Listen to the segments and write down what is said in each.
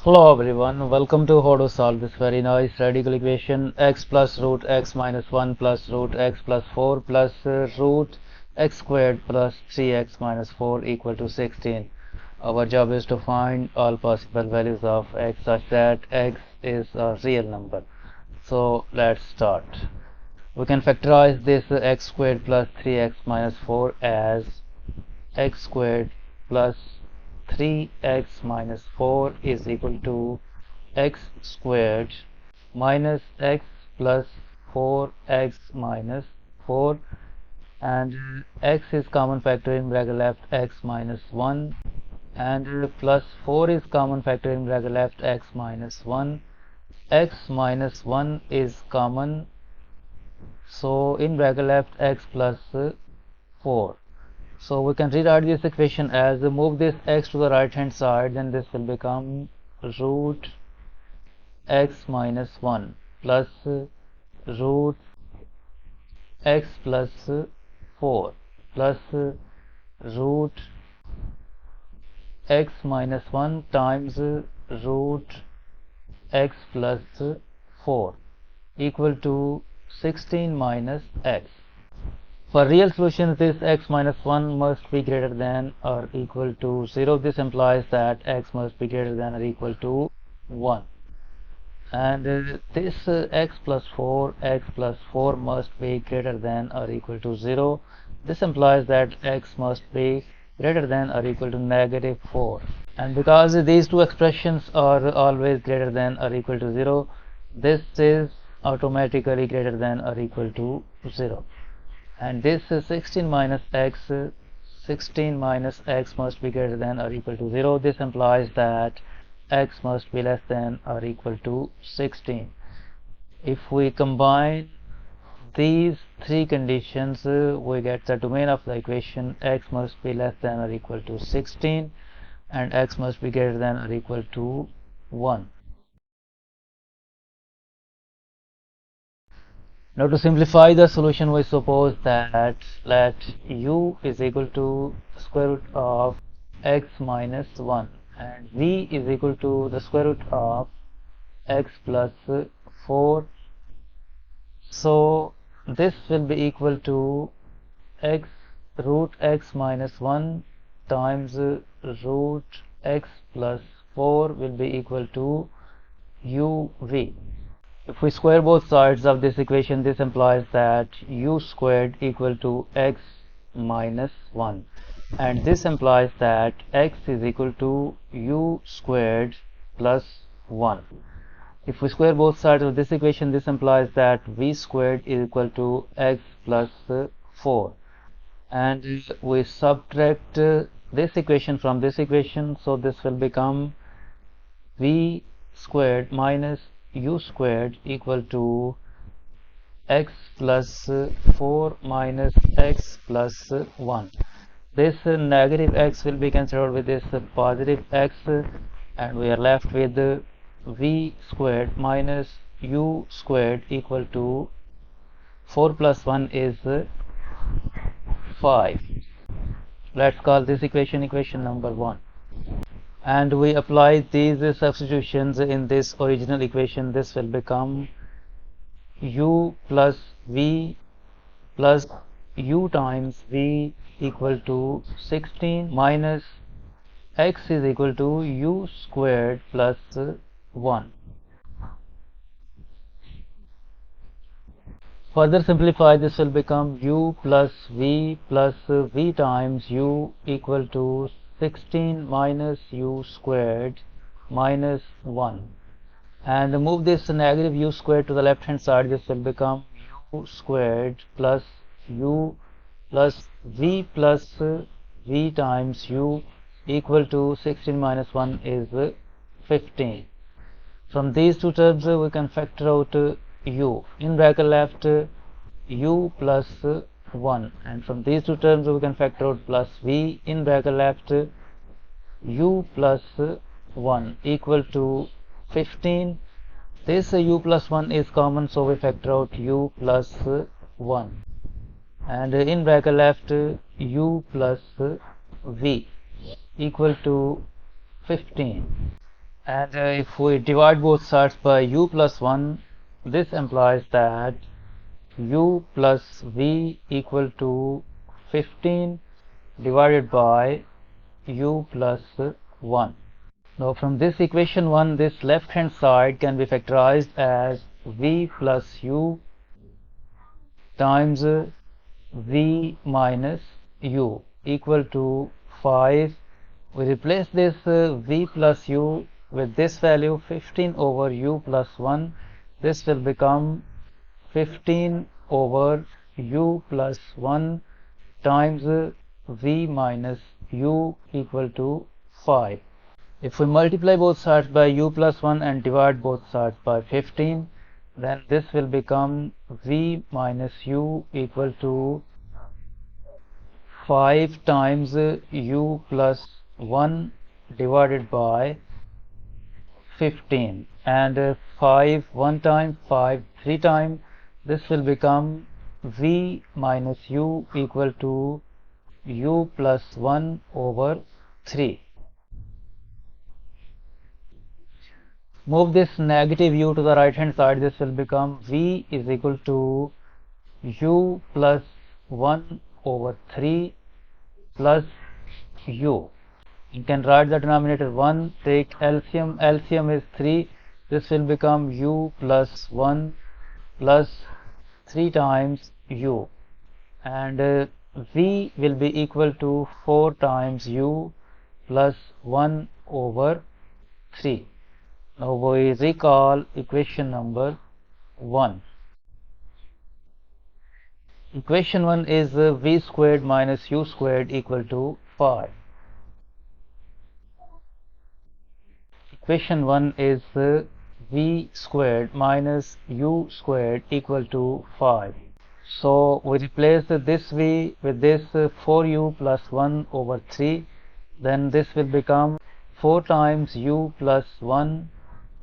Hello everyone, welcome to how to solve this very nice radical equation x plus root x minus 1 plus root x plus 4 plus root x squared plus 3x minus 4 equal to 16. Our job is to find all possible values of x such that x is a real number. So let's start. We can factorize this x squared plus 3x minus 4 as x squared plus 3x minus 4 is equal to x squared minus x plus 4x minus 4, and x is common factor in bracket left, x minus 1, and plus 4 is common factor in bracket left, x minus 1. X minus 1 is common, so in bracket left x plus 4. So we can rewrite this equation as move this x to the right hand side, then this will become root x minus 1 plus root x plus 4 plus root x minus 1 times root x plus 4 equal to 16 minus x. For real solutions, this x minus 1 must be greater than or equal to 0. This implies that x must be greater than or equal to 1. And this x plus 4 must be greater than or equal to 0. This implies that x must be greater than or equal to negative 4. And because these two expressions are always greater than or equal to 0, this is automatically greater than or equal to 0. And this 16 minus x must be greater than or equal to 0. This implies that x must be less than or equal to 16. If we combine these three conditions, we get the domain of the equation x must be less than or equal to 16 and x must be greater than or equal to 1. Now to simplify the solution, we suppose that let u is equal to square root of x minus 1 and v is equal to the square root of x plus 4. So this will be equal to x root x minus 1 times root x plus 4 will be equal to uv. If we square both sides of this equation, this implies that u squared equal to x minus 1, and this implies that x is equal to u squared plus 1. If we square both sides of this equation, this implies that v squared is equal to x plus 4, and we subtract this equation from this equation, so this will become v squared minus u squared equal to x plus 4 minus x plus 1. This negative x will be cancelled with this positive x, and we are left with v squared minus u squared equal to 4 plus 1 is 5. Let's call this equation number 1. And we apply these substitutions in this original equation. This will become u plus v plus u times v equal to 16 minus x is equal to u squared plus 1. Further simplify, this will become u plus v times u equal to 16 minus u squared minus 1, and move this negative u squared to the left hand side. This will become u squared plus u plus v times u equal to 16 minus 1 is 15. From these two terms we can factor out u in bracket left u plus 1, and from these two terms we can factor out plus v in bracket left u plus 1 equal to 15. This u plus 1 is common, so we factor out u plus 1, and in bracket left u plus v equal to 15. And if we divide both sides by u plus 1, this implies that u plus v equal to 15 divided by u plus 1. Now from this equation 1, this left hand side can be factorized as v plus u times v minus u equal to 5. We replace this v plus u with this value 15 over u plus 1. This will become 15 over u plus 1 times v minus u equal to 5. If we multiply both sides by u plus 1 and divide both sides by 15, then this will become v minus u equal to 5 times u plus 1 divided by 15, and 5 one time, 5 three times. This will become v minus u equal to u plus 1 over 3. Move this negative u to the right hand side. This will become v is equal to u plus 1 over 3 plus u. You can write the denominator 1, take LCM. LCM is 3. This will become u plus 1 plus 3 times u, and v will be equal to 4 times u plus 1 over 3. Now we recall equation number 1. Equation 1 is v squared minus u squared equal to 5. Equation 1 is v squared minus u squared equal to 5. So we replace this v with this 4u plus 1 over 3. Then this will become 4 times u plus 1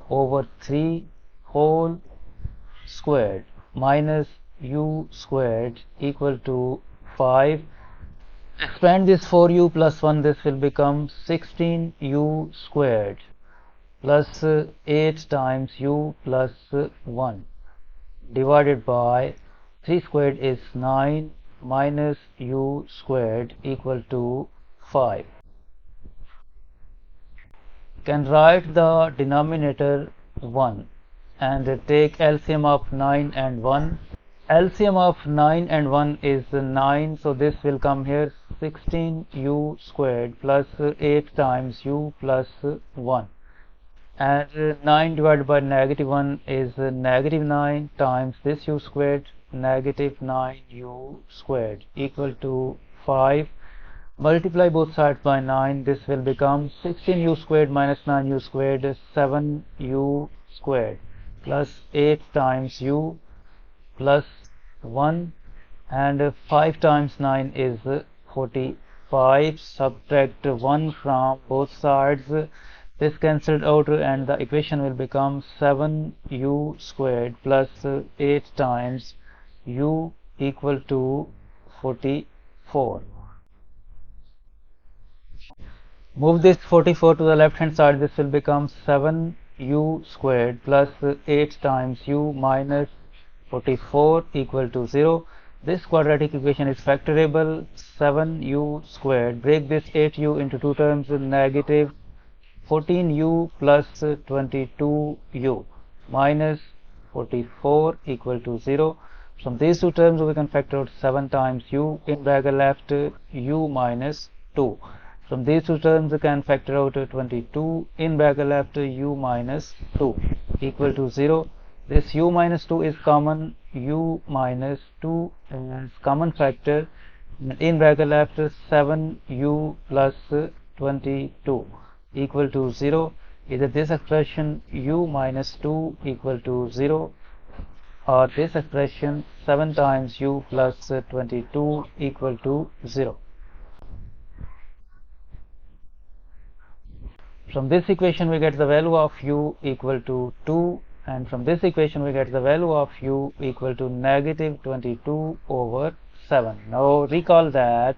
over 3 whole squared minus u squared equal to 5. Expand this 4u plus 1, this will become 16u squared plus 8 times u plus 1 divided by 3 squared is 9 minus u squared equal to 5. Can write the denominator 1 and take LCM of 9 and 1. LCM of 9 and 1 is 9, so this will come here 16u squared plus 8 times u plus 1, and 9 divided by negative 1 is negative 9 times this u squared, negative 9u squared equal to 5. Multiply both sides by 9. This will become 16u squared minus 9u squared, 7u squared plus 8 times u plus 1, and 5 times 9 is 45. Subtract 1 from both sides. This cancelled out and the equation will become 7u squared plus 8 times u equal to 44. Move this 44 to the left hand side. This will become 7u squared plus 8 times u minus 44 equal to 0. This quadratic equation is factorable. 7u squared, break this 8u into two terms, negative 14u plus 22u minus 44 equal to 0. From these two terms we can factor out 7 times u, in bracket left u minus 2. From these two terms we can factor out 22, in bracket left u minus 2 equal to 0. This u minus 2 is common, u minus 2 is common factor, in bracket left 7u plus 22 equal to 0. Either this expression u minus 2 equal to 0, or this expression 7 times u plus 22 equal to 0. From this equation we get the value of u equal to 2, and from this equation we get the value of u equal to negative 22 over 7. Now recall that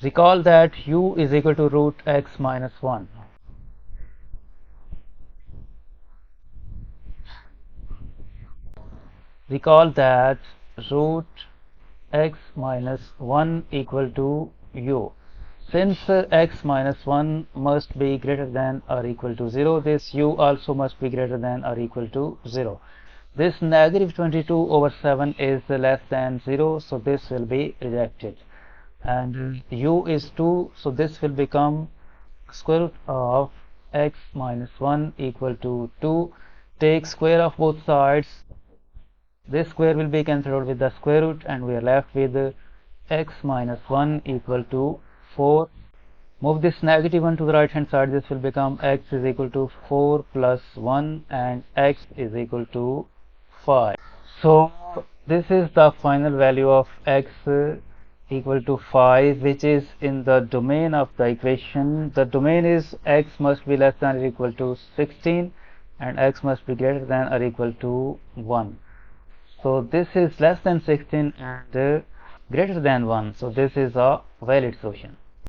Recall that u is equal to root x minus 1. Recall that root x minus 1 equal to u. Since x minus 1 must be greater than or equal to 0, this u also must be greater than or equal to 0. This negative 22 over 7 is less than 0, so this will be rejected. And u is 2, so this will become square root of x minus 1 equal to 2. Take square of both sides. This square will be cancelled out with the square root, and we are left with x minus 1 equal to 4. Move this negative 1 to the right hand side. This will become x is equal to 4 plus 1 and x is equal to 5. So this is the final value of x equal to 5, which is in the domain of the equation. The domain is x must be less than or equal to 16 and x must be greater than or equal to 1. So this is less than 16 and greater than 1. So this is a valid solution.